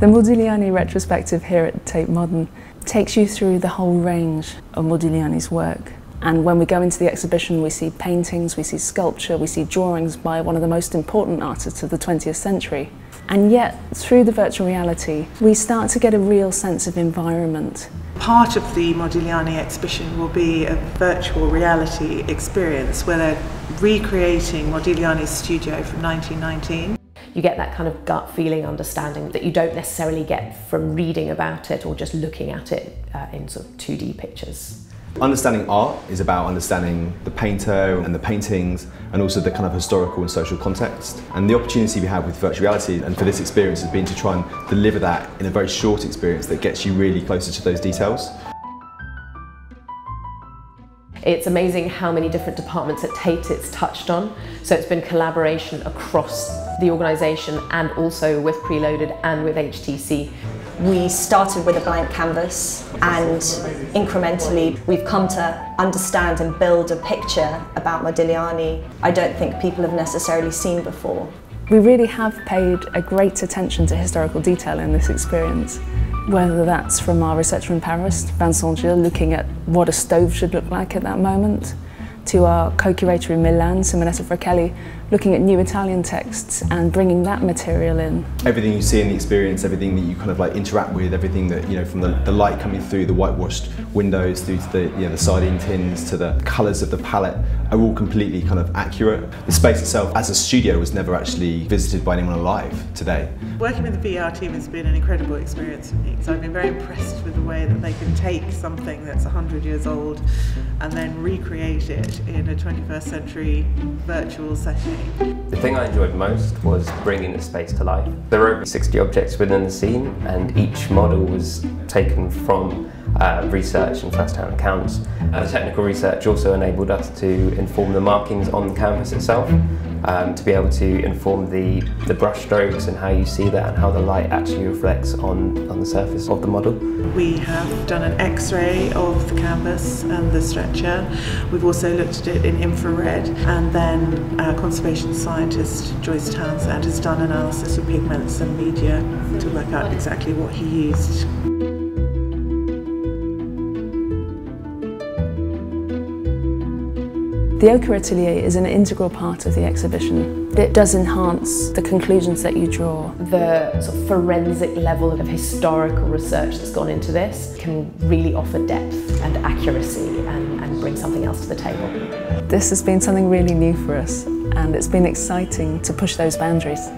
The Modigliani retrospective here at Tate Modern takes you through the whole range of Modigliani's work. And when we go into the exhibition, we see paintings, we see sculpture, we see drawings by one of the most important artists of the 20th century. And yet, through the virtual reality, we start to get a real sense of environment. Part of the Modigliani exhibition will be a virtual reality experience where they're recreating Modigliani's studio from 1919. You get that kind of gut feeling understanding that you don't necessarily get from reading about it or just looking at it in sort of 2D pictures. Understanding art is about understanding the painter and the paintings and also the kind of historical and social context. And the opportunity we have with virtual reality and for this experience has been to try and deliver that in a very short experience that gets you really closer to those details. It's amazing how many different departments at Tate it's touched on. So it's been collaboration across the organisation and also with Preloaded and with HTC. We started with a blank canvas and incrementally we've come to understand and build a picture about Modigliani I don't think people have necessarily seen before. We really have paid a great attention to historical detail in this experience. Whether that's from our researcher in Paris, Vincent Gilles, looking at what a stove should look like at that moment, to our co-curator in Milan, Simonetta Fratelli, looking at new Italian texts and bringing that material in. Everything you see in the experience, everything that you kind of like interact with, everything that, you know, from the light coming through the whitewashed windows through to the, the sardine tins to the colours of the palette are all completely kind of accurate. The space itself as a studio was never actually visited by anyone alive today. Working with the VR team has been an incredible experience for me because I've been very impressed with the way that they can take something that's 100 years old and then recreate it in a 21st century virtual setting. The thing I enjoyed most was bringing the space to life. There were over 60 objects within the scene and each model was taken from research and first-hand accounts. The technical research also enabled us to inform the markings on the canvas itself, to be able to inform the brush strokes and how you see that and how the light actually reflects on the surface of the model. We have done an X-ray of the canvas and the stretcher. We've also looked at it in infrared, and then conservation scientist Joyce Townsend has done analysis of pigments and media to work out exactly what he used. The Ochre Atelier is an integral part of the exhibition. It does enhance the conclusions that you draw. The sort of forensic level of historical research that's gone into this can really offer depth and accuracy and bring something else to the table. This has been something really new for us, and it's been exciting to push those boundaries.